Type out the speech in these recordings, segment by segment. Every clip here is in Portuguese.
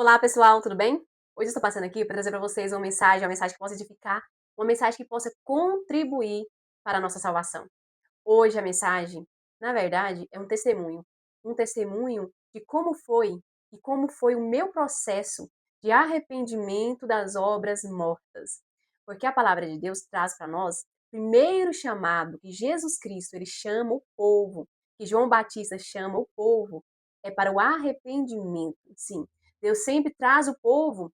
Olá, pessoal, tudo bem? Hoje eu estou passando aqui para trazer para vocês uma mensagem que possa edificar, uma mensagem que possa contribuir para a nossa salvação. Hoje a mensagem, na verdade, é um testemunho de como foi o meu processo de arrependimento das obras mortas. Porque a palavra de Deus traz para nós o primeiro chamado que Jesus Cristo ele chama o povo, que João Batista chama o povo, é para o arrependimento. Sim, Deus sempre traz o povo,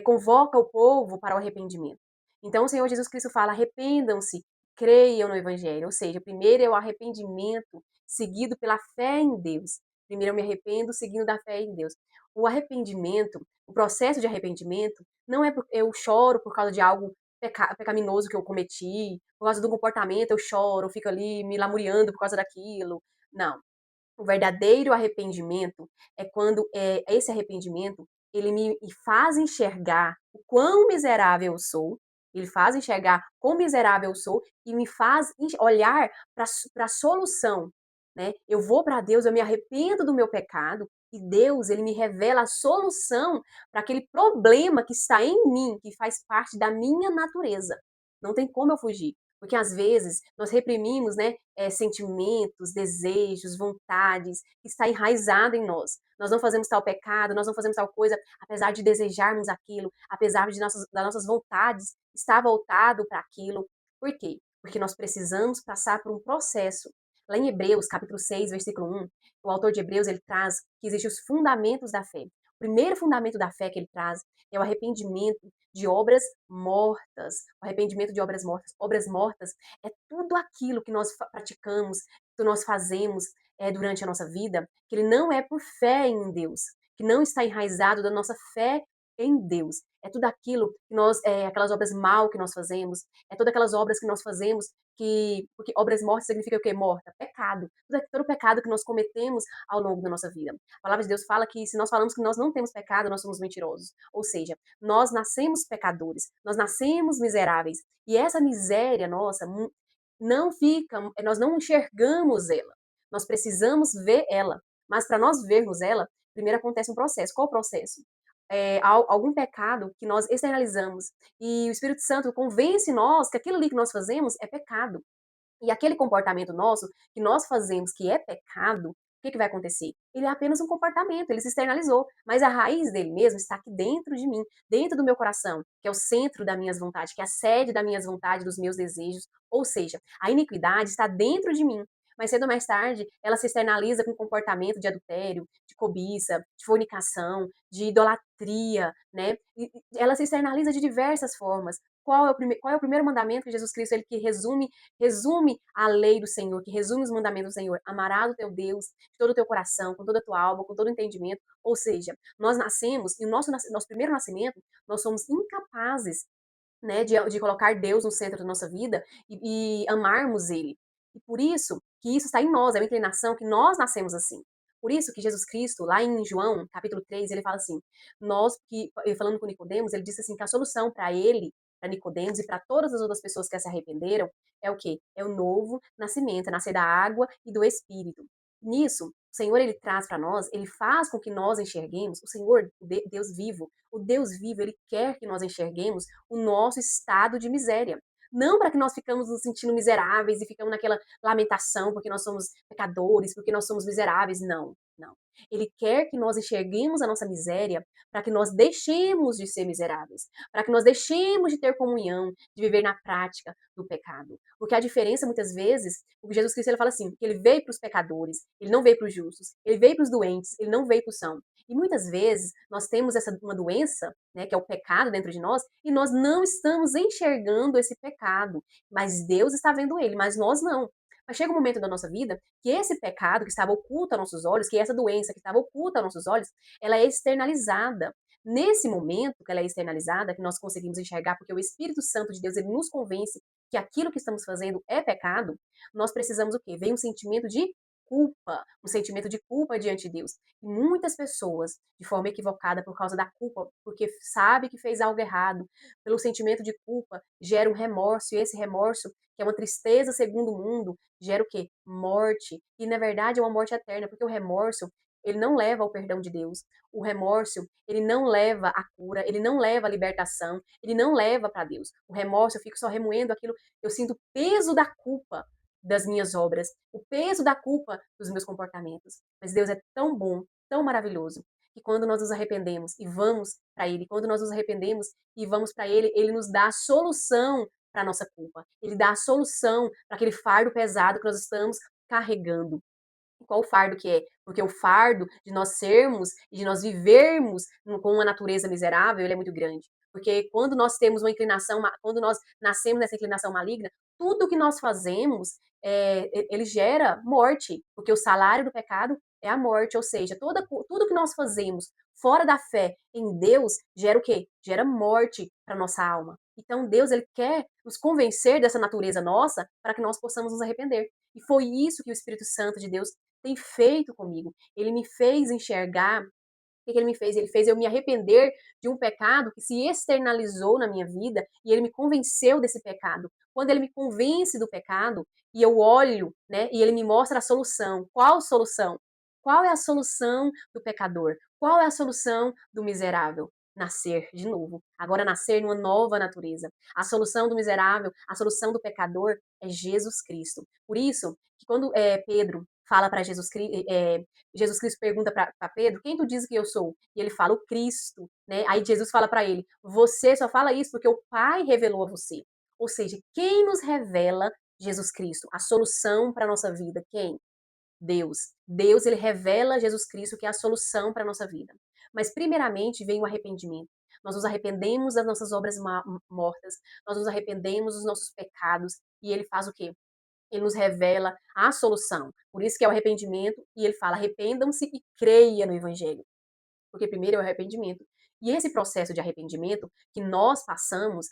convoca o povo para o arrependimento. Então o Senhor Jesus Cristo fala: arrependam-se, creiam no Evangelho. Ou seja, primeiro é o arrependimento seguido pela fé em Deus. Primeiro eu me arrependo seguindo da fé em Deus. O arrependimento, o processo de arrependimento, não é porque eu choro por causa de algo pecaminoso que eu cometi, por causa do comportamento eu choro, eu fico ali me lamuriando por causa daquilo. Não. O verdadeiro arrependimento é quando esse arrependimento ele me faz enxergar o quão miserável eu sou, ele faz enxergar quão miserável eu sou e me faz olhar para a solução, né? Eu vou para Deus, eu me arrependo do meu pecado e Deus ele me revela a solução para aquele problema que está em mim, que faz parte da minha natureza. Não tem como eu fugir. Porque às vezes nós reprimimos, né, sentimentos, desejos, vontades, que está enraizado em nós. Nós não fazemos tal pecado, nós não fazemos tal coisa, apesar de desejarmos aquilo, apesar de das nossas vontades estar voltado para aquilo. Por quê? Porque nós precisamos passar por um processo. Lá em Hebreus, capítulo 6, versículo 1, o autor de Hebreus ele traz que existem os fundamentos da fé. O primeiro fundamento da fé que ele traz é o arrependimento de obras mortas. O arrependimento de obras mortas. Obras mortas é tudo aquilo que nós praticamos, que nós fazemos durante a nossa vida, que ele não é por fé em Deus, que não está enraizado da nossa fé em Deus. É tudo aquilo que nós, aquelas obras mal que nós fazemos, é todas aquelas obras que nós fazemos porque obras mortas significa o quê? Morta, pecado. Todo o pecado que nós cometemos ao longo da nossa vida. A palavra de Deus fala que se nós falamos que nós não temos pecado, nós somos mentirosos. Ou seja, nós nascemos pecadores, nós nascemos miseráveis. E essa miséria nossa não fica, nós não enxergamos ela. Nós precisamos ver ela. Mas para nós vermos ela, primeiro acontece um processo. Qual o processo? Algum pecado que nós externalizamos e o Espírito Santo convence nós que aquilo ali que nós fazemos é pecado. E aquele comportamento nosso, que nós fazemos que é pecado, o que, que vai acontecer? Ele é apenas um comportamento, ele se externalizou, mas a raiz dele mesmo está aqui dentro de mim, dentro do meu coração, que é o centro das minhas vontades, que é a sede das minhas vontades, dos meus desejos. Ou seja, a iniquidade está dentro de mim. Mas cedo ou mais tarde, ela se externaliza com comportamento de adultério, de cobiça, de fornicação, de idolatria, né? E ela se externaliza de diversas formas. Qual é o primeiro mandamento que Jesus Cristo ele que resume a lei do Senhor, que resume os mandamentos do Senhor. Amarás o teu Deus de todo o teu coração, com toda a tua alma, com todo o entendimento. Ou seja, nós nascemos, e o nosso primeiro nascimento, nós somos incapazes, né, de colocar Deus no centro da nossa vida e amarmos Ele. E por isso que isso está em nós, é uma inclinação que nós nascemos assim. Por isso que Jesus Cristo, lá em João, capítulo 3, ele fala assim, falando com Nicodemos, ele disse assim, que a solução para ele, para Nicodemos e para todas as outras pessoas que se arrependeram, é o quê? É o novo nascimento, é nascer da água e do Espírito. Nisso, o Senhor, ele traz para nós, ele faz com que nós enxerguemos, o Senhor, o Deus vivo, ele quer que nós enxerguemos o nosso estado de miséria. Não para que nós ficamos nos sentindo miseráveis e ficamos naquela lamentação porque nós somos pecadores, porque nós somos miseráveis. Não, não. Ele quer que nós enxerguemos a nossa miséria para que nós deixemos de ser miseráveis, para que nós deixemos de ter comunhão, de viver na prática do pecado. Porque a diferença, muitas vezes, o que Jesus Cristo ele fala assim, que ele veio para os pecadores, ele não veio para os justos, ele veio para os doentes, ele não veio para os sãos. E muitas vezes nós temos uma doença, né, que é o pecado dentro de nós, e nós não estamos enxergando esse pecado. Mas Deus está vendo ele, mas nós não. Mas chega um momento da nossa vida que esse pecado que estava oculto aos nossos olhos, que essa doença que estava oculta aos nossos olhos, ela é externalizada. Nesse momento que ela é externalizada, que nós conseguimos enxergar, porque o Espírito Santo de Deus ele nos convence que aquilo que estamos fazendo é pecado, nós precisamos o quê? Vem um sentimento de culpa, um sentimento de culpa diante de Deus. E muitas pessoas, de forma equivocada, por causa da culpa, porque sabe que fez algo errado, pelo sentimento de culpa, gera um remorso, e esse remorso, que é uma tristeza segundo o mundo, gera o quê? Morte. E, na verdade, é uma morte eterna, porque o remorso, ele não leva ao perdão de Deus. O remorso, ele não leva à cura, ele não leva à libertação, ele não leva para Deus. O remorso, eu fico só remoendo aquilo, eu sinto o peso da culpa das minhas obras, o peso da culpa dos meus comportamentos. Mas Deus é tão bom, tão maravilhoso, que quando nós nos arrependemos e vamos para Ele, quando nós nos arrependemos e vamos para Ele, Ele nos dá a solução para a nossa culpa. Ele dá a solução para aquele fardo pesado que nós estamos carregando. Qual o fardo que é? Porque o fardo de nós sermos e de nós vivermos com uma natureza miserável, ele é muito grande. Porque quando nós temos uma inclinação, quando nós nascemos nessa inclinação maligna, tudo que nós fazemos, ele gera morte, porque o salário do pecado é a morte, ou seja, tudo que nós fazemos fora da fé em Deus gera o quê? Gera morte para nossa alma. Então Deus ele quer nos convencer dessa natureza nossa para que nós possamos nos arrepender. E foi isso que o Espírito Santo de Deus tem feito comigo. Ele me fez enxergar. O que ele me fez? Ele fez eu me arrepender de um pecado que se externalizou na minha vida e ele me convenceu desse pecado. Quando ele me convence do pecado e eu olho, né, e ele me mostra a solução. Qual solução? Qual é a solução do pecador? Qual é a solução do miserável? Nascer de novo. Agora nascer numa nova natureza. A solução do miserável, a solução do pecador é Jesus Cristo. Por isso, que quando Pedro fala para Jesus Cristo, Jesus Cristo pergunta para Pedro, quem tu diz que eu sou? E ele fala, o Cristo, né? Aí Jesus fala para ele, você só fala isso porque o Pai revelou a você. Ou seja, quem nos revela Jesus Cristo? A solução para a nossa vida, quem? Deus. Deus, ele revela Jesus Cristo, que é a solução para a nossa vida. Mas, primeiramente, vem o arrependimento. Nós nos arrependemos das nossas obras mortas, nós nos arrependemos dos nossos pecados, e ele faz o quê? Ele nos revela a solução. Por isso que é o arrependimento, e ele fala: arrependam-se e creia no Evangelho. Porque primeiro é o arrependimento. E esse processo de arrependimento que nós passamos,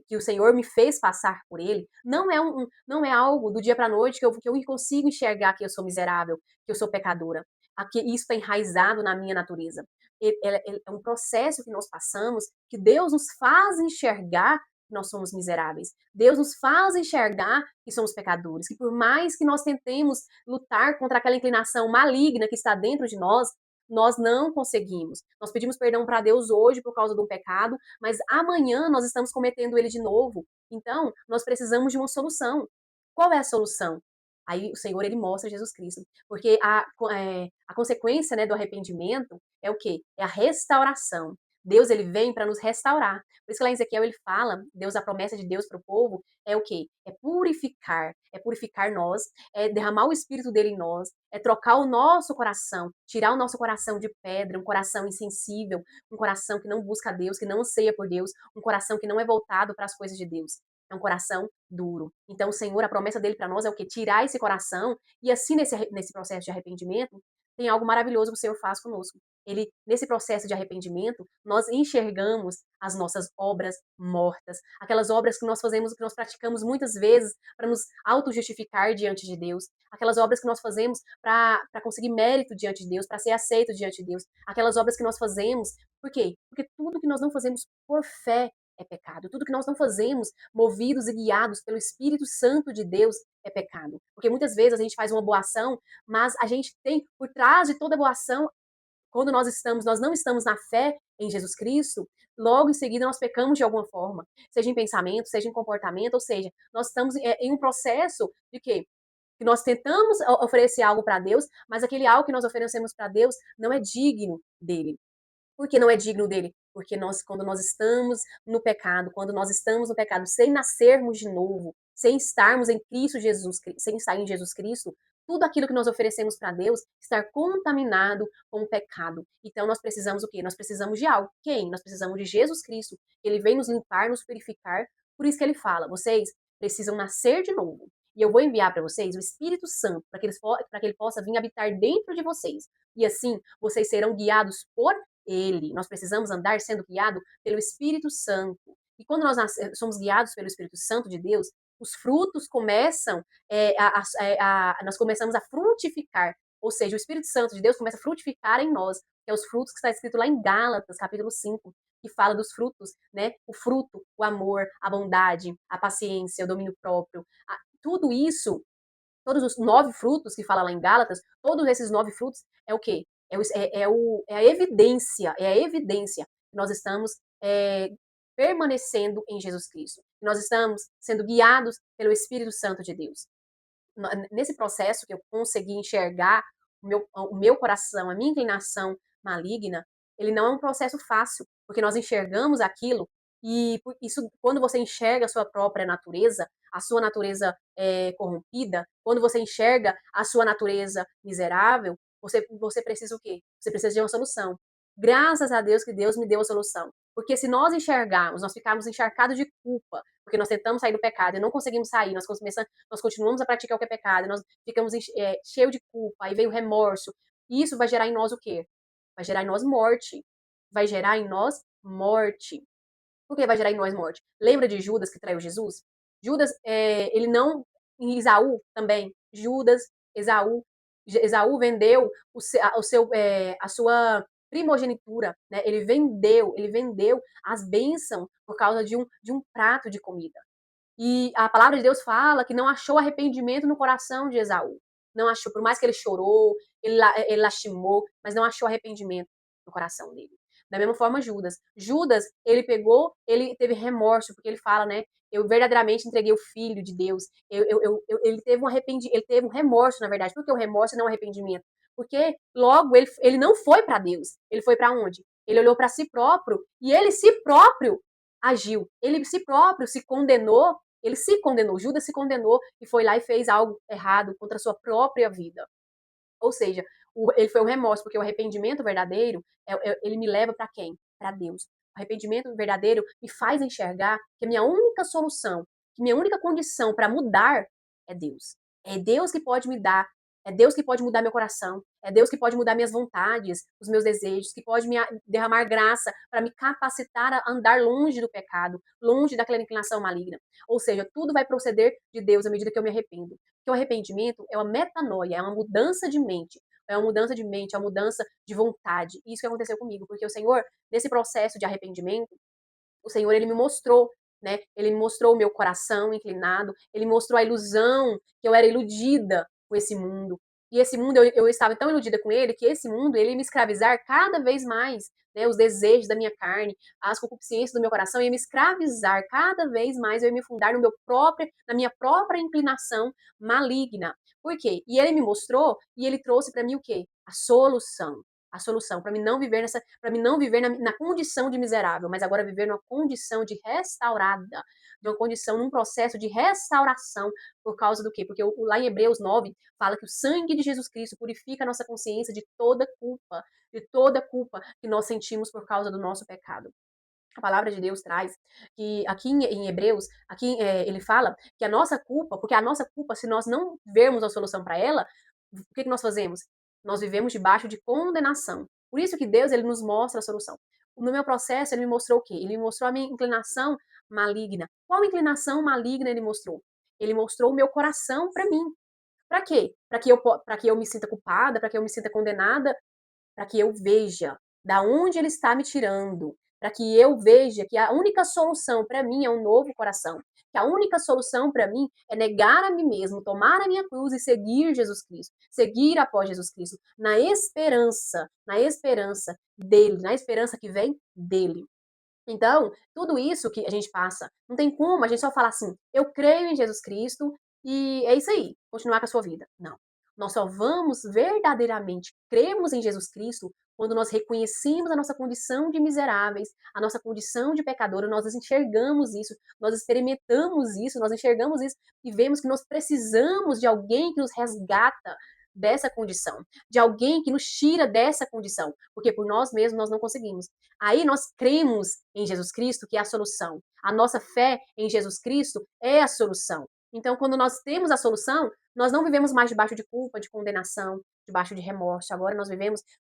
que o Senhor me fez passar por ele, não é algo do dia para a noite que eu consigo enxergar que eu sou miserável, que eu sou pecadora. Aqui, isso está enraizado na minha natureza. É um processo que nós passamos que Deus nos faz enxergar que nós somos miseráveis. Deus nos faz enxergar que somos pecadores, que por mais que nós tentemos lutar contra aquela inclinação maligna que está dentro de nós não conseguimos. Nós pedimos perdão para Deus hoje por causa do pecado, mas amanhã nós estamos cometendo ele de novo. Então, nós precisamos de uma solução. Qual é a solução? Aí o Senhor ele mostra Jesus Cristo, porque a consequência, né, do arrependimento é o quê? É a restauração. Deus ele vem para nos restaurar. Por isso que lá em Ezequiel ele fala, Deus, a promessa de Deus para o povo é o quê? É purificar nós, é derramar o Espírito dele em nós, é trocar o nosso coração, tirar o nosso coração de pedra, um coração insensível, um coração que não busca Deus, que não anseia por Deus, um coração que não é voltado para as coisas de Deus. É um coração duro. Então, o Senhor, a promessa dele para nós é o quê? Tirar esse coração, e assim, nesse processo de arrependimento, tem algo maravilhoso que o Senhor faz conosco. Ele, nesse processo de arrependimento, nós enxergamos as nossas obras mortas, aquelas obras que nós fazemos, que nós praticamos muitas vezes para nos auto-justificar diante de Deus, aquelas obras que nós fazemos para conseguir mérito diante de Deus, para ser aceito diante de Deus, aquelas obras que nós fazemos, por quê? Porque tudo que nós não fazemos por fé é pecado, tudo que nós não fazemos movidos e guiados pelo Espírito Santo de Deus é pecado, porque muitas vezes a gente faz uma boa ação, mas a gente tem por trás de toda boa ação, quando nós não estamos na fé em Jesus Cristo, logo em seguida nós pecamos de alguma forma, seja em pensamento, seja em comportamento, ou seja, nós estamos em um processo de quê? Que nós tentamos oferecer algo para Deus, mas aquele algo que nós oferecemos para Deus não é digno dele. Por que não é digno dele? Porque quando nós estamos no pecado, quando nós estamos no pecado sem nascermos de novo, sem estarmos em Cristo Jesus, sem estar em Jesus Cristo, tudo aquilo que nós oferecemos para Deus está contaminado com o pecado. Então nós precisamos o quê? Nós precisamos de algo. Quem? Nós precisamos de Jesus Cristo. Ele vem nos limpar, nos purificar. Por isso que ele fala: vocês precisam nascer de novo. E eu vou enviar para vocês o Espírito Santo, para que ele possa vir habitar dentro de vocês. E assim, vocês serão guiados por ele. Nós precisamos andar sendo guiado pelo Espírito Santo. E quando nós somos guiados pelo Espírito Santo de Deus, os frutos começam, nós começamos a frutificar. Ou seja, o Espírito Santo de Deus começa a frutificar em nós, que é os frutos que está escrito lá em Gálatas, capítulo 5, que fala dos frutos, né? O fruto, o amor, a bondade, a paciência, o domínio próprio. Tudo isso, todos os 9 frutos que fala lá em Gálatas, todos esses 9 frutos é o quê? É a evidência que nós estamos é, permanecendo em Jesus Cristo. Nós estamos sendo guiados pelo Espírito Santo de Deus. Nesse processo que eu consegui enxergar o meu coração, a minha inclinação maligna, ele não é um processo fácil, porque nós enxergamos aquilo e isso, quando você enxerga a sua própria natureza, a sua natureza corrompida, quando você enxerga a sua natureza miserável, você precisa o quê? Você precisa de uma solução. Graças a Deus que Deus me deu a solução. Porque se nós enxergarmos, nós ficarmos encharcados de culpa, porque nós tentamos sair do pecado e não conseguimos sair, nós continuamos a praticar o que é pecado, nós ficamos cheios de culpa, aí vem o remorso. E isso vai gerar em nós o quê? Vai gerar em nós morte. Vai gerar em nós morte. Por que vai gerar em nós morte? Lembra de Judas que traiu Jesus? Judas, ele não. Em Esaú também. Judas, Esaú vendeu a sua primogenitura, né? Ele vendeu as bênçãos por causa de um prato de comida. E a palavra de Deus fala que não achou arrependimento no coração de Esaú. Não achou, por mais que ele chorou, ele lastimou, mas não achou arrependimento no coração dele. Da mesma forma, Judas, ele teve remorso, porque ele fala, né? Eu verdadeiramente entreguei o Filho de Deus. Ele teve um remorso, na verdade. Por que o remorso não o arrependimento? Porque logo ele não foi para Deus. Ele foi para onde? Ele olhou para si próprio e ele si próprio agiu. Ele si próprio se condenou. Ele se condenou. Judas se condenou e foi lá e fez algo errado contra a sua própria vida. Ou seja, ele foi um remorso, porque o arrependimento verdadeiro, ele me leva para quem? Para Deus. O arrependimento verdadeiro me faz enxergar que a minha única solução, que minha única condição para mudar é Deus. É Deus que pode me dar, é Deus que pode mudar meu coração, é Deus que pode mudar minhas vontades, os meus desejos, que pode me derramar graça para me capacitar a andar longe do pecado, longe daquela inclinação maligna. Ou seja, tudo vai proceder de Deus à medida que eu me arrependo. Porque o arrependimento é uma metanoia, é uma mudança de mente. É uma mudança de mente, é uma mudança de vontade. Isso que aconteceu comigo, porque o Senhor, nesse processo de arrependimento, o Senhor, ele me mostrou, né? Ele me mostrou o meu coração inclinado, ele me mostrou a ilusão, que eu era iludida com esse mundo. E esse mundo, eu estava tão iludida com ele, que esse mundo, ele ia me escravizar cada vez mais, né? Os desejos da minha carne, as concupiscências do meu coração, ia me escravizar cada vez mais, eu ia me fundar na minha própria inclinação maligna. Por quê? E ele me mostrou, e ele trouxe para mim o quê? A solução para mim não viver na condição de miserável, mas agora viver numa condição de restaurada, de uma condição, num processo de restauração, por causa do quê? Porque lá em Hebreus 9 fala que o sangue de Jesus Cristo purifica a nossa consciência de toda culpa que nós sentimos por causa do nosso pecado. A palavra de Deus traz que aqui em Hebreus, ele fala que a nossa culpa, porque a nossa culpa, se nós não vermos a solução para ela, o que nós fazemos? Nós vivemos debaixo de condenação. Por isso que Deus, ele nos mostra a solução. No meu processo, ele me mostrou o quê? Ele me mostrou a minha inclinação maligna. Qual inclinação maligna ele mostrou? Ele mostrou o meu coração para mim. Para quê? Para que eu me sinta culpada, para que eu me sinta condenada, para que eu veja da onde ele está me tirando, para que eu veja que a única solução para mim é um novo coração, que a única solução para mim é negar a mim mesmo, tomar a minha cruz e seguir Jesus Cristo, seguir após Jesus Cristo, na esperança dele, na esperança que vem dele. Então, tudo isso que a gente passa, não tem como a gente só falar assim, eu creio em Jesus Cristo e é isso aí, continuar com a sua vida. Não. Nós só vamos verdadeiramente cremos em Jesus Cristo quando nós reconhecemos a nossa condição de miseráveis, a nossa condição de pecador, nós enxergamos isso, nós experimentamos isso, nós enxergamos isso e vemos que nós precisamos de alguém que nos resgata dessa condição, de alguém que nos tira dessa condição, porque por nós mesmos nós não conseguimos. Aí nós cremos em Jesus Cristo, que é a solução. A nossa fé em Jesus Cristo é a solução. Então, quando nós temos a solução, nós não vivemos mais debaixo de culpa, de condenação, debaixo de remorso. Agora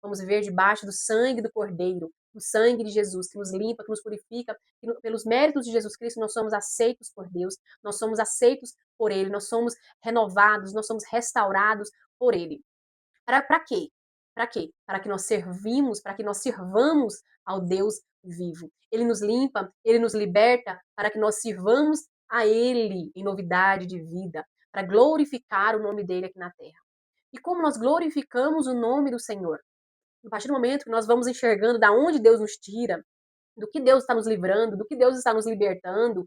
vamos viver debaixo do sangue do Cordeiro, do sangue de Jesus, que nos limpa, que nos purifica, que pelos méritos de Jesus Cristo nós somos aceitos por Deus, nós somos aceitos por Ele, nós somos renovados, nós somos restaurados por Ele. Para quê? Para quê? Para que nós sirvamos ao Deus vivo. Ele nos limpa, ele nos liberta para que nós sirvamos a Ele em novidade de vida, para glorificar o nome dele aqui na terra. E como nós glorificamos o nome do Senhor? A partir do momento que nós vamos enxergando da onde Deus nos tira, do que Deus está nos livrando, do que Deus está nos libertando,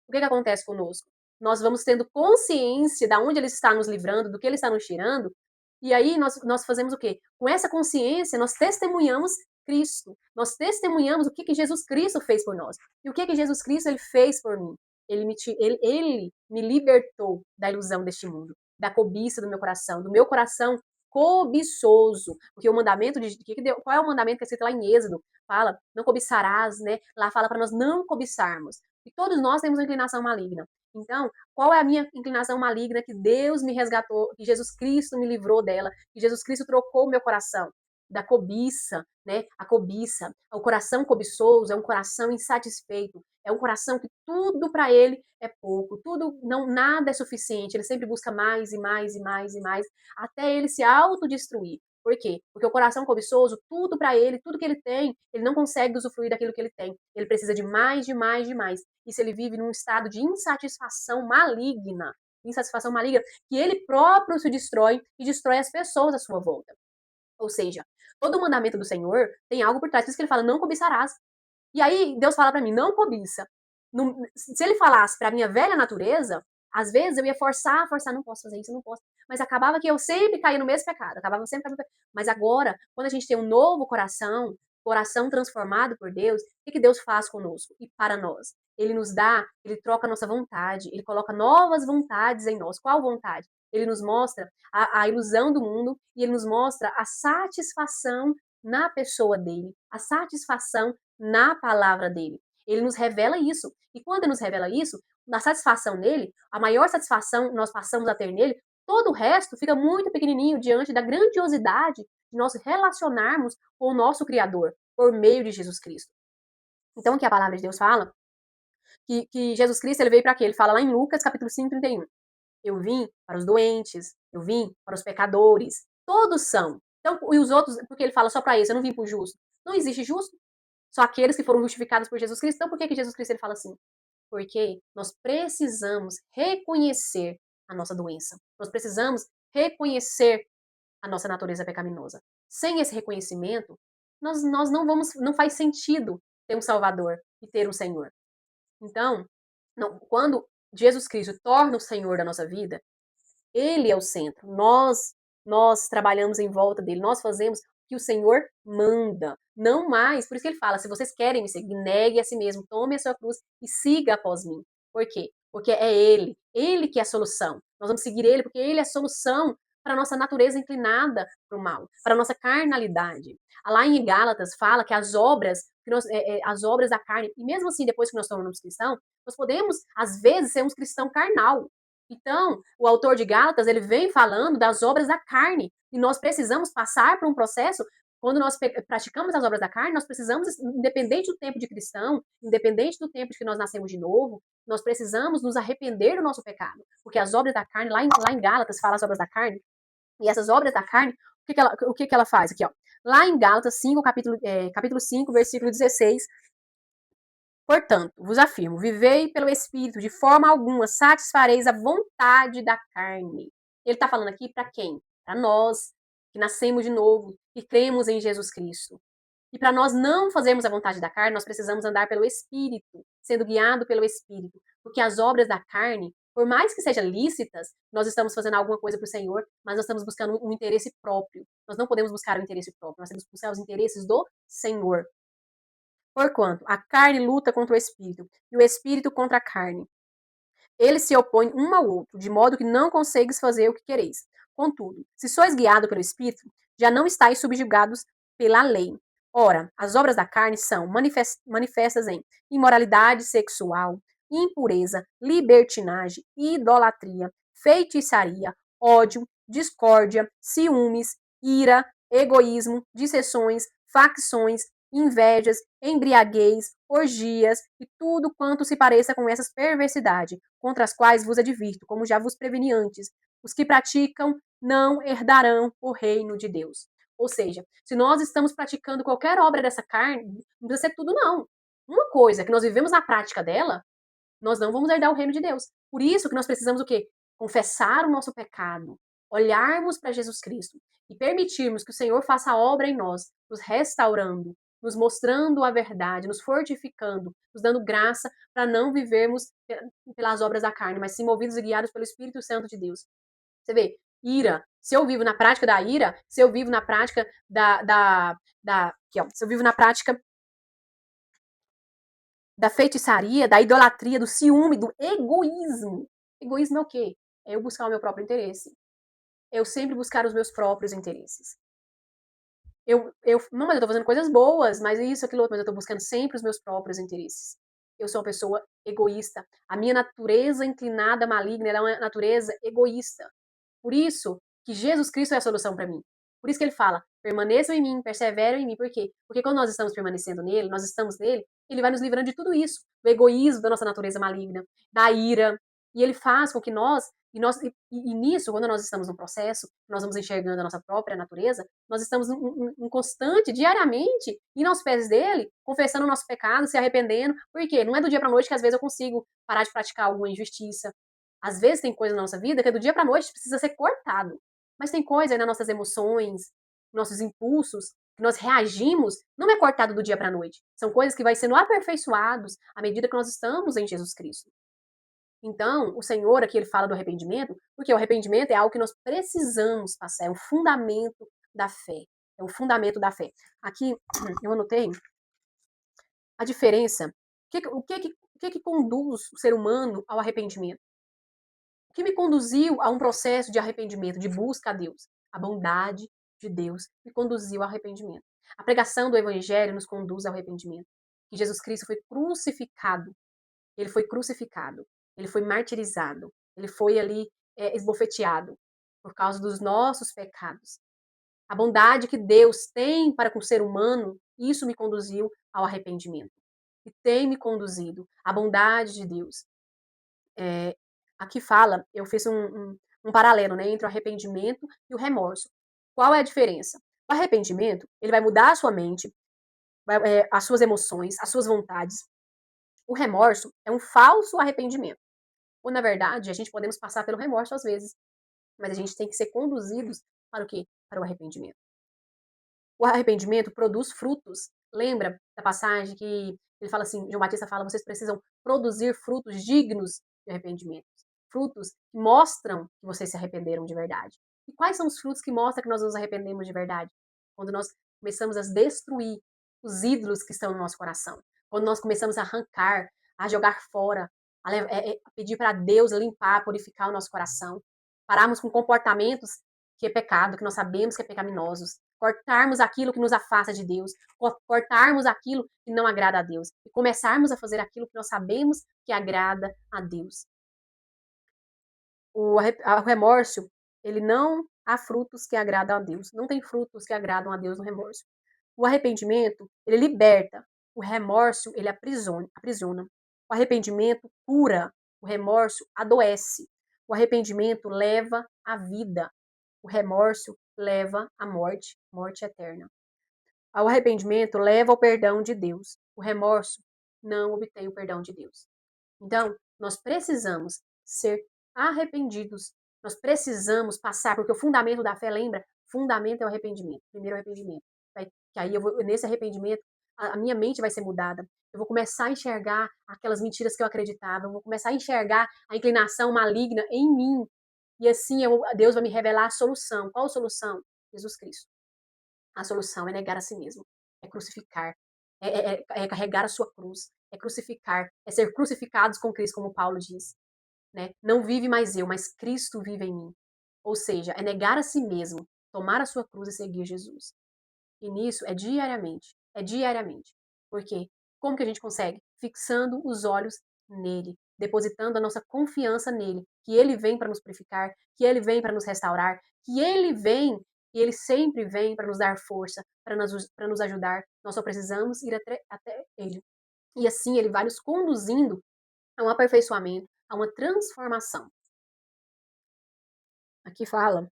o que acontece conosco? Nós vamos tendo consciência da onde Ele está nos livrando, do que Ele está nos tirando, e aí nós fazemos o quê? Com essa consciência, nós testemunhamos Cristo. Nós testemunhamos o que Jesus Cristo fez por nós. E o que Jesus Cristo ele fez por mim? Ele me libertou da ilusão deste mundo, da cobiça do meu coração cobiçoso. Porque o mandamento qual é o mandamento que é escrito lá em Êxodo? Fala, não cobiçarás, né? Lá fala para nós não cobiçarmos. E todos nós temos uma inclinação maligna. Então, qual é a minha inclinação maligna que Deus me resgatou, que Jesus Cristo me livrou dela, que Jesus Cristo trocou o meu coração? Da cobiça, né? A cobiça. O coração cobiçoso é um coração insatisfeito. É um coração que tudo para ele é pouco, tudo não nada é suficiente. Ele sempre busca mais e mais e mais e mais, até ele se autodestruir. Por quê? Porque o coração cobiçoso, tudo para ele, tudo que ele tem, ele não consegue usufruir daquilo que ele tem. Ele precisa de mais, de mais, de mais. Isso ele vive num estado de insatisfação maligna, que ele próprio se destrói e destrói as pessoas à sua volta. Ou seja, todo mandamento do Senhor tem algo por trás. Por isso que ele fala, não cobiçarás. E aí Deus fala para mim, não cobiça. Se ele falasse para minha velha natureza, às vezes eu ia forçar, não posso fazer isso, não posso. Mas acabava que eu sempre caía no mesmo pecado, acabava sempre caindo no pecado. Mas agora, quando a gente tem um novo coração transformado por Deus, o que Deus faz conosco e para nós? Ele nos dá, ele troca a nossa vontade, ele coloca novas vontades em nós. Qual vontade? Ele nos mostra a ilusão do mundo e ele nos mostra a satisfação na pessoa dele, a satisfação na palavra dele. Ele nos revela isso. E quando ele nos revela isso, na satisfação nele, a maior satisfação nós passamos a ter nele, todo o resto fica muito pequenininho diante da grandiosidade de nós relacionarmos com o nosso Criador por meio de Jesus Cristo. Então, o que a palavra de Deus fala? Que Jesus Cristo ele veio para quê? Ele fala lá em Lucas capítulo 5, 31. Eu vim para os doentes, eu vim para os pecadores. Todos são. Então, e os outros, porque ele fala só para isso, eu não vim para o justo. Não existe justo. Só aqueles que foram justificados por Jesus Cristo. Então, por que Jesus Cristo ele fala assim? Porque nós precisamos reconhecer a nossa doença. Nós precisamos reconhecer a nossa natureza pecaminosa. Sem esse reconhecimento, nós não faz sentido ter um Salvador e ter um Senhor. Então, quando Jesus Cristo torna o Senhor da nossa vida, Ele é o centro. Nós trabalhamos em volta dele. Nós fazemos o que o Senhor manda. Não mais. Por isso que ele fala: se vocês querem me seguir, negue a si mesmo, tome a sua cruz e siga após mim. Por quê? Porque é Ele. Ele que é a solução. Nós vamos seguir Ele porque Ele é a solução para a nossa natureza inclinada para o mal, para a nossa carnalidade. Lá em Gálatas fala que as obras, as obras da carne, e mesmo assim, depois que nós tornamos cristãos, nós podemos, às vezes, ser um cristão carnal. Então, o autor de Gálatas, ele vem falando das obras da carne, e nós precisamos passar por um processo, quando nós praticamos as obras da carne, nós precisamos, independente do tempo de cristão, independente do tempo de que nós nascemos de novo, nós precisamos nos arrepender do nosso pecado, porque as obras da carne, lá em Gálatas fala as obras da carne, e essas obras da carne, o que ela faz aqui, ó? Lá em Gálatas 5, capítulo 5, versículo 16, portanto, vos afirmo, vivei pelo Espírito, de forma alguma satisfareis a vontade da carne. Ele está falando aqui para quem? Para nós, que nascemos de novo, que cremos em Jesus Cristo. E para nós não fazermos a vontade da carne, nós precisamos andar pelo Espírito, sendo guiado pelo Espírito. Porque as obras da carne, por mais que sejam lícitas, nós estamos fazendo alguma coisa para o Senhor, mas nós estamos buscando um interesse próprio. Nós não podemos buscar o interesse próprio, nós temos que buscar os interesses do Senhor. Porquanto a carne luta contra o espírito, e o espírito contra a carne. Eles se opõem um ao outro, de modo que não consegues fazer o que quereis. Contudo, se sois guiado pelo espírito, já não estáis subjugados pela lei. Ora, as obras da carne são manifestas em imoralidade sexual, impureza, libertinagem, idolatria, feitiçaria, ódio, discórdia, ciúmes, ira, egoísmo, dissensões, facções, invejas, embriaguez, orgias e tudo quanto se pareça com essas perversidades, contra as quais vos advirto, como já vos preveni antes. Os que praticam não herdarão o reino de Deus. Ou seja, se nós estamos praticando qualquer obra dessa carne, não precisa ser tudo, não. Uma coisa que nós vivemos na prática dela, nós não vamos herdar o reino de Deus. Por isso que nós precisamos o quê? Confessar o nosso pecado. olharmos para Jesus Cristo e permitirmos que o Senhor faça a obra em nós, nos restaurando, nos mostrando a verdade, nos fortificando, nos dando graça para não vivermos pelas obras da carne, mas sim movidos e guiados pelo Espírito Santo de Deus. Você vê, ira. Se eu vivo na prática da ira, se eu vivo na prática aqui, ó, se eu vivo na prática da feitiçaria, da idolatria, do ciúme, do egoísmo. Egoísmo é o quê? É eu buscar o meu próprio interesse. Eu sempre buscar os meus próprios interesses. Não, mas eu tô fazendo coisas boas, mas isso, aquilo outro, mas eu tô buscando sempre os meus próprios interesses. Eu sou uma pessoa egoísta. A minha natureza inclinada maligna é uma natureza egoísta. Por isso que Jesus Cristo é a solução para mim. Por isso que ele fala: permaneçam em mim, perseveram em mim. Por quê? Porque quando nós estamos permanecendo nele, nós estamos nele, ele vai nos livrando de tudo isso, do egoísmo da nossa natureza maligna, da ira. E ele faz com que e nisso, quando nós estamos no processo, nós vamos enxergando a nossa própria natureza, nós estamos em constante, diariamente, indo aos pés dele, confessando o nosso pecado, se arrependendo. Por quê? Não é do dia para noite que às vezes eu consigo parar de praticar alguma injustiça. Às vezes tem coisa na nossa vida que é do dia para noite precisa ser cortado. Mas tem coisa aí nas nossas emoções, nossos impulsos, que nós reagimos, não é cortado do dia para noite. São coisas que vai sendo aperfeiçoados à medida que nós estamos em Jesus Cristo. Então, o Senhor aqui ele fala do arrependimento, porque o arrependimento é algo que nós precisamos passar, é um fundamento da fé. É um fundamento da fé. Aqui eu anotei a diferença. O que conduz o ser humano ao arrependimento? O que me conduziu a um processo de arrependimento, de busca a Deus? A bondade de Deus me conduziu ao arrependimento. A pregação do Evangelho nos conduz ao arrependimento. Que Jesus Cristo foi crucificado. Ele foi crucificado. Ele foi martirizado. Ele foi ali esbofeteado por causa dos nossos pecados. A bondade que Deus tem para com o ser humano, isso me conduziu ao arrependimento. E tem me conduzido. A bondade de Deus. Aqui fala, eu fiz um paralelo, né, entre o arrependimento e o remorso. Qual é a diferença? O arrependimento, ele vai mudar a sua mente, as suas emoções, as suas vontades. O remorso é um falso arrependimento. Ou, na verdade, a gente podemos passar pelo remorso às vezes, mas a gente tem que ser conduzidos para o quê? Para o arrependimento. O arrependimento produz frutos. Lembra da passagem que ele fala assim, João Batista fala, vocês precisam produzir frutos dignos de arrependimento. Frutos que mostram que vocês se arrependeram de verdade. E quais são os frutos que mostram que nós nos arrependemos de verdade? Quando nós começamos a destruir os ídolos que estão no nosso coração. Quando nós começamos a arrancar, a jogar fora, a pedir para Deus limpar, purificar o nosso coração. Pararmos com comportamentos que é pecado, que nós sabemos que é pecaminosos, cortarmos aquilo que nos afasta de Deus, cortarmos aquilo que não agrada a Deus e começarmos a fazer aquilo que nós sabemos que agrada a Deus. O remorso, ele não há frutos que agradam a Deus, não tem frutos que agradam a Deus no remorso. O arrependimento, ele liberta, o remorso, ele aprisiona. O arrependimento cura, o remorso adoece. O arrependimento leva à vida, o remorso leva à morte, morte eterna. O arrependimento leva ao perdão de Deus. O remorso não obtém o perdão de Deus. Então, nós precisamos ser arrependidos. Nós precisamos passar, porque o fundamento da fé, lembra? Fundamento é o arrependimento. Primeiro o arrependimento. Que aí nesse arrependimento, a minha mente vai ser mudada. Eu vou começar a enxergar aquelas mentiras que eu acreditava. Eu vou começar a enxergar a inclinação maligna em mim. E assim Deus vai me revelar a solução. Qual a solução? Jesus Cristo. A solução é negar a si mesmo, é crucificar, é carregar a sua cruz, é crucificar, é ser crucificados com Cristo, como Paulo diz. Né? Não vive mais eu, mas Cristo vive em mim. Ou seja, é negar a si mesmo, tomar a sua cruz e seguir Jesus. E nisso é diariamente, é diariamente. Porque como que a gente consegue? Fixando os olhos nele, depositando a nossa confiança nele, que ele vem para nos purificar, que ele vem para nos restaurar, que ele vem e ele sempre vem para nos dar força, para nos ajudar. Nós só precisamos ir até ele. E assim ele vai nos conduzindo a um aperfeiçoamento, a uma transformação. Aqui fala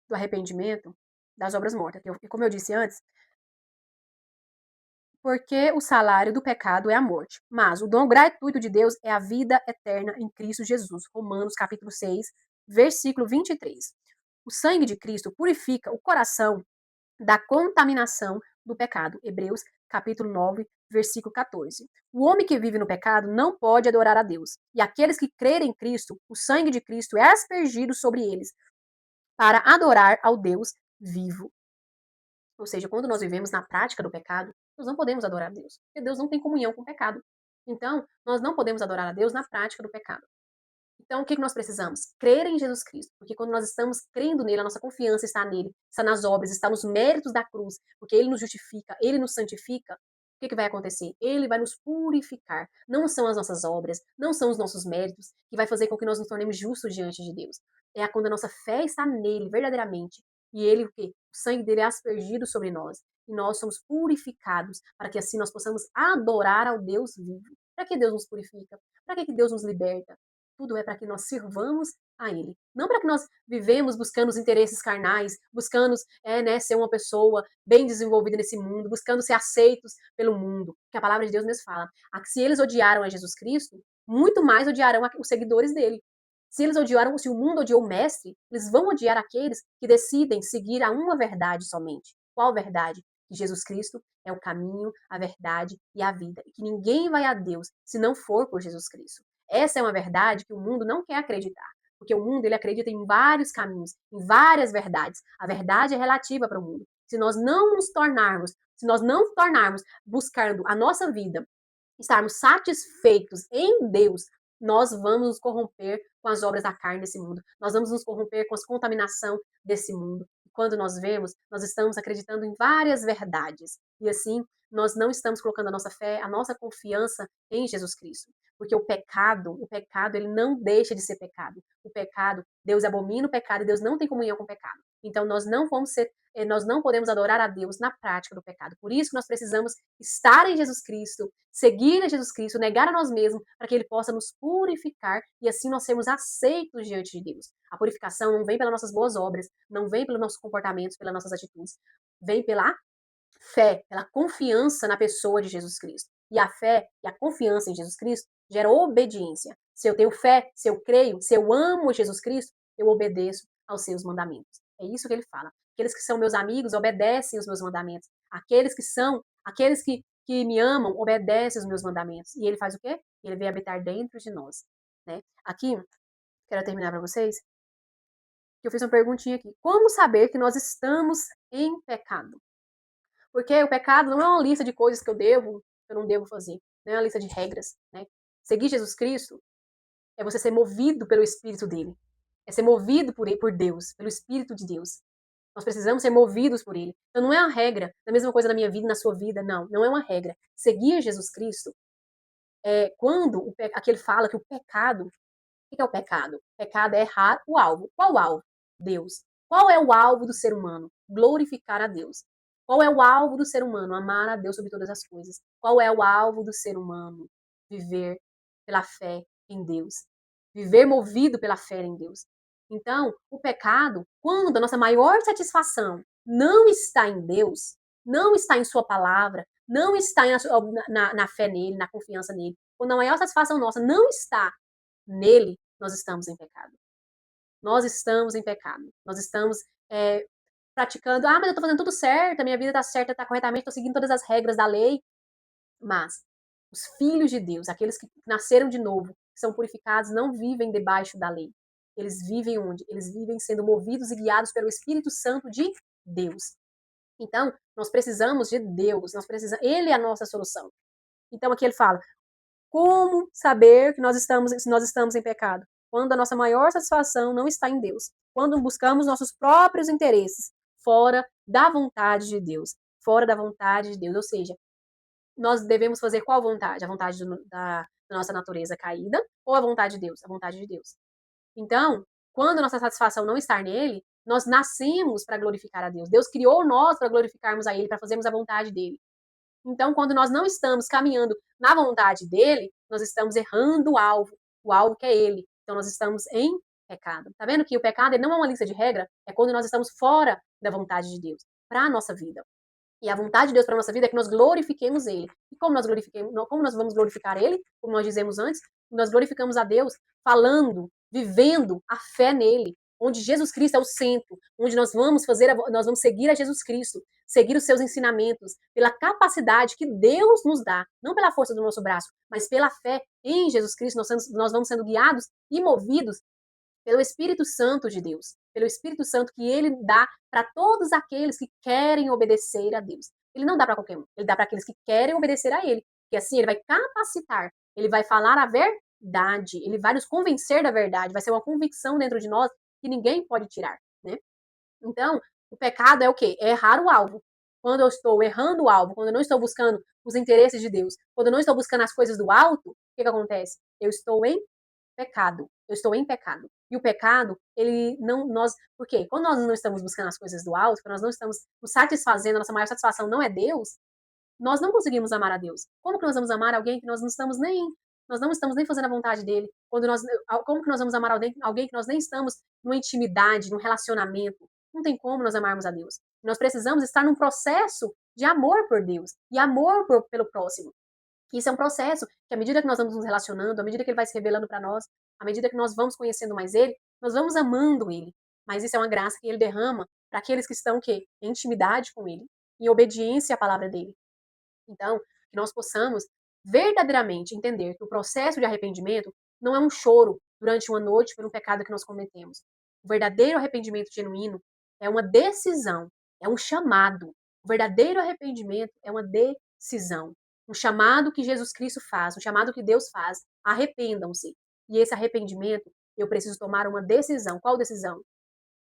do arrependimento das obras mortas. E como eu disse antes, Porque o salário do pecado é a morte, mas o dom gratuito de Deus é a vida eterna em Cristo Jesus. Romanos capítulo 6, versículo 23. O sangue de Cristo purifica o coração da contaminação do pecado. Hebreus capítulo 9, versículo 14. O homem que vive no pecado não pode adorar a Deus. E aqueles que crerem em Cristo, o sangue de Cristo é aspergido sobre eles para adorar ao Deus vivo. Ou seja, quando nós vivemos na prática do pecado, nós não podemos adorar a Deus, porque Deus não tem comunhão com o pecado. Então, nós não podemos adorar a Deus na prática do pecado. Então, o que nós precisamos? Crer em Jesus Cristo, porque quando nós estamos crendo nele, a nossa confiança está nele, está nas obras, está nos méritos da cruz, porque ele nos justifica, ele nos santifica. O que vai acontecer? Ele vai nos purificar. Não são as nossas obras, não são os nossos méritos que vai fazer com que nós nos tornemos justos diante de Deus. É quando a nossa fé está nele, verdadeiramente. E ele, o quê? O sangue dele é aspergido sobre nós. E nós somos purificados, para que assim nós possamos adorar ao Deus vivo. Para que Deus nos purifica? Para que Deus nos liberta? Tudo é para que nós sirvamos a Ele. Não para que nós vivemos buscando os interesses carnais, buscando ser uma pessoa bem desenvolvida nesse mundo, buscando ser aceitos pelo mundo. Que a palavra de Deus mesmo fala. Se eles odiaram a Jesus Cristo, muito mais odiarão os seguidores dele. Se eles odiaram, se o mundo odiou o mestre, eles vão odiar aqueles que decidem seguir a uma verdade somente. Qual verdade? Que Jesus Cristo é o caminho, a verdade e a vida. E que ninguém vai a Deus se não for por Jesus Cristo. Essa é uma verdade que o mundo não quer acreditar, porque o mundo ele acredita em vários caminhos, em várias verdades. A verdade é relativa para o mundo. Se nós não nos tornarmos, se nós não tornarmos buscando a nossa vida, estarmos satisfeitos em Deus, nós vamos nos corromper com as obras da carne desse mundo. Nós vamos nos corromper com a contaminação desse mundo. E quando nós vemos, nós estamos acreditando em várias verdades. E assim, nós não estamos colocando a nossa fé, a nossa confiança em Jesus Cristo. Porque o pecado, ele não deixa de ser pecado. O pecado, Deus abomina o pecado e Deus não tem comunhão com o pecado. Então nós não podemos adorar a Deus na prática do pecado. Por isso que nós precisamos estar em Jesus Cristo, seguir a Jesus Cristo, negar a nós mesmos, para que Ele possa nos purificar e assim nós sermos aceitos diante de Deus. A purificação não vem pelas nossas boas obras, não vem pelos nossos comportamentos, pelas nossas atitudes, vem pela fé, pela confiança na pessoa de Jesus Cristo. E a fé e a confiança em Jesus Cristo gera obediência. Se eu tenho fé, se eu creio, se eu amo Jesus Cristo, eu obedeço aos seus mandamentos. É isso que ele fala. Aqueles que são meus amigos obedecem os meus mandamentos. Aqueles que me amam obedecem os meus mandamentos. E ele faz o quê? Ele vem habitar dentro de nós. Né? Aqui, quero terminar para vocês, que eu fiz uma perguntinha aqui. Como saber que nós estamos em pecado? Porque o pecado não é uma lista de coisas que eu devo, que eu não devo fazer. Não é uma lista de regras. Né? Seguir Jesus Cristo é você ser movido pelo Espírito dele. É ser movido por Deus, pelo Espírito de Deus. Nós precisamos ser movidos por ele. Então não é uma regra, a mesma coisa na minha vida, na sua vida, não. Não é uma regra. Seguir Jesus Cristo é quando aqui ele fala que o pecado, o que é o pecado? O pecado é errar o alvo. Qual o alvo? Deus. Qual é o alvo do ser humano? Glorificar a Deus. Qual é o alvo do ser humano? Amar a Deus sobre todas as coisas. Qual é o alvo do ser humano? Viver pela fé em Deus. Viver movido pela fé em Deus. Então, o pecado, quando a nossa maior satisfação não está em Deus, não está em Sua palavra, não está na fé nele, na confiança nele, quando a maior satisfação nossa não está nele, nós estamos em pecado. Nós estamos em pecado. Nós estamos praticando, mas eu estou fazendo tudo certo, a minha vida está certa, está corretamente, estou seguindo todas as regras da lei. Mas os filhos de Deus, aqueles que nasceram de novo, que são purificados, não vivem debaixo da lei. Eles vivem onde? Eles vivem sendo movidos e guiados pelo Espírito Santo de Deus. Então, nós precisamos de Deus, Ele é a nossa solução. Então, aqui ele fala, como saber que se nós estamos em pecado? Quando a nossa maior satisfação não está em Deus. Quando buscamos nossos próprios interesses, fora da vontade de Deus. Fora da vontade de Deus. Ou seja, nós devemos fazer qual vontade? A vontade da nossa natureza caída ou a vontade de Deus? A vontade de Deus. Então, quando a nossa satisfação não está nele, nós nascemos para glorificar a Deus. Deus criou nós para glorificarmos a Ele, para fazermos a vontade dele. Então, quando nós não estamos caminhando na vontade dele, nós estamos errando o alvo que é ele. Então, nós estamos em pecado. Tá vendo que o pecado não é uma lista de regra? É quando nós estamos fora da vontade de Deus para a nossa vida. E a vontade de Deus para a nossa vida é que nós glorifiquemos Ele. E como nós vamos glorificar Ele? Como nós dizemos antes, nós glorificamos a Deus falando, vivendo a fé nele, onde Jesus Cristo é o centro, onde nós vamos seguir a Jesus Cristo, seguir os seus ensinamentos, pela capacidade que Deus nos dá, não pela força do nosso braço, mas pela fé em Jesus Cristo, nós vamos sendo guiados e movidos pelo Espírito Santo de Deus, pelo Espírito Santo que ele dá para todos aqueles que querem obedecer a Deus. Ele não dá para qualquer um, ele dá para aqueles que querem obedecer a ele, que assim ele vai capacitar, ele vai falar a verdade, ele vai nos convencer da verdade, vai ser uma convicção dentro de nós que ninguém pode tirar, né? Então, o pecado é o quê? É errar o alvo. Quando eu estou errando o alvo, quando eu não estou buscando os interesses de Deus, quando eu não estou buscando as coisas do alto, o que acontece? Eu estou em pecado. Eu estou em pecado. E o pecado, ele não, nós, por quê? Quando nós não estamos buscando as coisas do alto, quando nós não estamos nos satisfazendo, a nossa maior satisfação não é Deus, nós não conseguimos amar a Deus. Como que nós vamos amar alguém que nós não estamos nem fazendo a vontade dele? Como que nós vamos amar alguém que nós nem estamos numa intimidade, num relacionamento? Não tem como nós amarmos a Deus. Nós precisamos estar num processo de amor por Deus e amor pelo próximo. Isso é um processo que, à medida que nós vamos nos relacionando, à medida que ele vai se revelando para nós, à medida que nós vamos conhecendo mais ele, nós vamos amando ele. Mas isso é uma graça que ele derrama para aqueles que estão que em intimidade com ele, em obediência à palavra dele. Então, que nós possamos verdadeiramente entender que o processo de arrependimento não é um choro durante uma noite por um pecado que nós cometemos. O verdadeiro arrependimento genuíno é uma decisão, é um chamado. O verdadeiro arrependimento é uma decisão. Um chamado que Jesus Cristo faz, um chamado que Deus faz. Arrependam-se. E esse arrependimento, eu preciso tomar uma decisão. Qual decisão?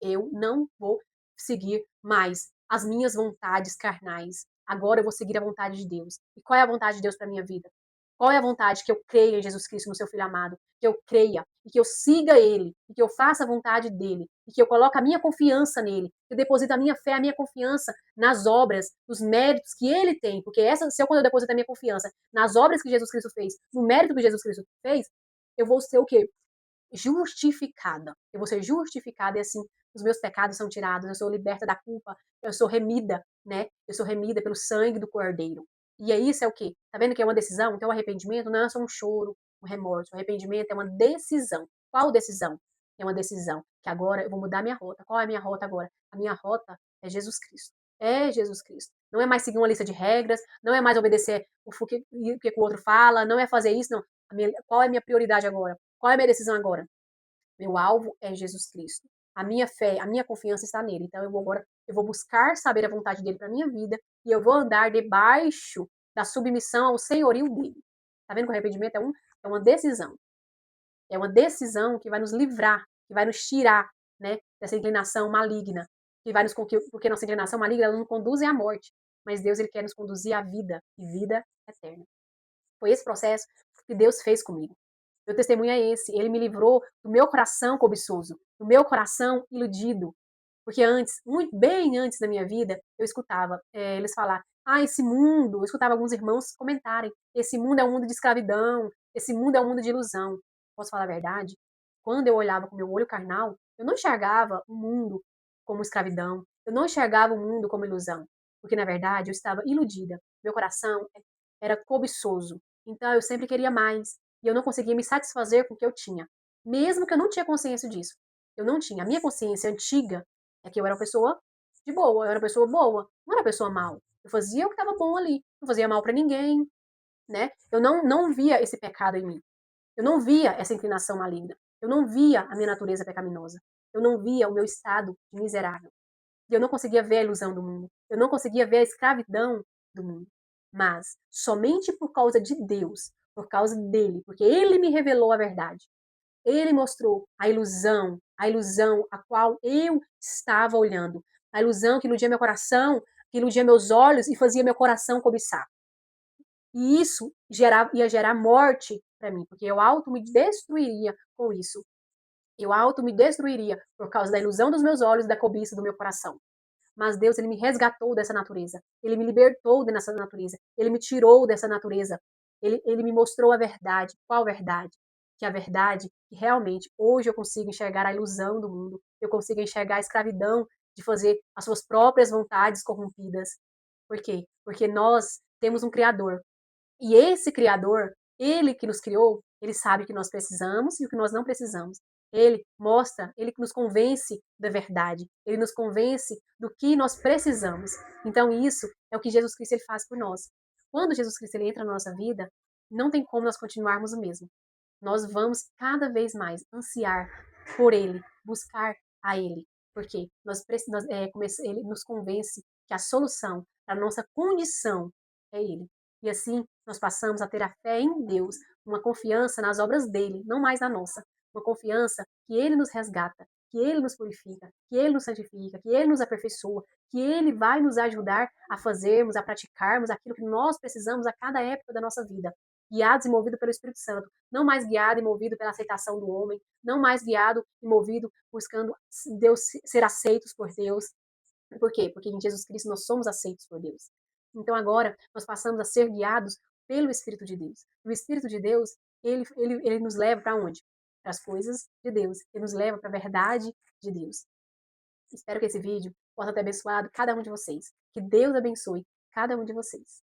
Eu não vou seguir mais as minhas vontades carnais. Agora eu vou seguir a vontade de Deus. E qual é a vontade de Deus para minha vida? Qual é a vontade? Que eu creia em Jesus Cristo, no seu Filho amado, que eu creia e que eu siga Ele, e que eu faça a vontade dEle, e que eu coloque a minha confiança nele, que eu deposito a minha fé, a minha confiança nas obras, nos méritos que Ele tem, porque se quando eu deposito a minha confiança nas obras que Jesus Cristo fez, no mérito que Jesus Cristo fez, eu vou ser o quê? Justificada. Eu vou ser justificada e assim os meus pecados são tirados, eu sou liberta da culpa, eu sou remida, né? Eu sou remida pelo sangue do Cordeiro. E é isso é o quê? Tá vendo que é uma decisão? Então o arrependimento não é só um choro, um remorso. O arrependimento é uma decisão. Qual decisão? É uma decisão que agora eu vou mudar minha rota. Qual é a minha rota agora? A minha rota é Jesus Cristo. É Jesus Cristo. Não é mais seguir uma lista de regras, não é mais obedecer o que o outro fala, não é fazer isso, não. Qual é a minha prioridade agora? Qual é a minha decisão agora? Meu alvo é Jesus Cristo. A minha fé, a minha confiança está nele. Então eu vou buscar saber a vontade dele para minha vida e eu vou andar debaixo da submissão ao senhorio dele. Tá vendo que o arrependimento é uma decisão. É uma decisão que vai nos livrar, que vai nos tirar, né, dessa inclinação maligna, que vai nos porque nossa inclinação maligna ela nos conduz à morte, mas Deus ele quer nos conduzir à vida e vida eterna. Foi esse processo que Deus fez comigo. Meu testemunho é esse. Ele me livrou do meu coração cobiçoso, do meu coração iludido. Porque antes, muito bem antes da minha vida, eu escutava eles falar: ah, esse mundo. Eu escutava alguns irmãos comentarem: esse mundo é um mundo de escravidão, esse mundo é um mundo de ilusão. Posso falar a verdade? Quando eu olhava com meu olho carnal, eu não enxergava o mundo como escravidão, eu não enxergava o mundo como ilusão. Porque na verdade eu estava iludida. Meu coração era cobiçoso. Então eu sempre queria mais e eu não conseguia me satisfazer com o que eu tinha, mesmo que eu não tinha consciência disso. Eu não tinha. A minha consciência antiga é que eu era uma pessoa de boa, eu era uma pessoa boa, não era uma pessoa mal. Eu fazia o que estava bom ali, não fazia mal para ninguém, né? Eu não via esse pecado em mim. Eu não via essa inclinação maligna. Eu não via a minha natureza pecaminosa. Eu não via o meu estado de miserável. E eu não conseguia ver a ilusão do mundo. Eu não conseguia ver a escravidão do mundo. Mas somente por causa de Deus, por causa dele, porque ele me revelou a verdade. Ele mostrou a ilusão a qual eu estava olhando, a ilusão que iludia meu coração, que iludia meus olhos e fazia meu coração cobiçar. E isso ia gerar morte para mim, porque eu auto me destruiria com isso. Eu auto me destruiria por causa da ilusão dos meus olhos e da cobiça do meu coração. Mas Deus, ele me resgatou dessa natureza. Ele me libertou dessa natureza. Ele me tirou dessa natureza. Ele me mostrou a verdade. Qual verdade? Que a verdade, que realmente hoje eu consigo enxergar a ilusão do mundo. Eu consigo enxergar a escravidão de fazer as suas próprias vontades corrompidas. Por quê? Porque nós temos um Criador. E esse Criador, ele que nos criou, ele sabe o que nós precisamos e o que nós não precisamos. Ele mostra, ele que nos convence da verdade, ele nos convence do que nós precisamos. Então, isso é o que Jesus Cristo ele faz por nós. Quando Jesus Cristo ele entra na nossa vida, não tem como nós continuarmos o mesmo. Nós vamos cada vez mais ansiar por Ele, buscar a Ele, porque ele nos convence que a solução para a nossa condição é Ele. E assim nós passamos a ter a fé em Deus, uma confiança nas obras dele, não mais na nossa. Uma confiança que Ele nos resgata, que Ele nos purifica, que Ele nos santifica, que Ele nos aperfeiçoa, que Ele vai nos ajudar a fazermos, a praticarmos aquilo que nós precisamos a cada época da nossa vida, guiados e movidos pelo Espírito Santo, não mais guiado e movido pela aceitação do homem, não mais guiado e movido buscando Deus ser aceitos por Deus. Por quê? Porque em Jesus Cristo nós somos aceitos por Deus. Então agora nós passamos a ser guiados pelo Espírito de Deus. O Espírito de Deus, ele nos leva para onde? Para as coisas de Deus. Ele nos leva para a verdade de Deus. Espero que esse vídeo possa ter abençoado cada um de vocês. Que Deus abençoe cada um de vocês.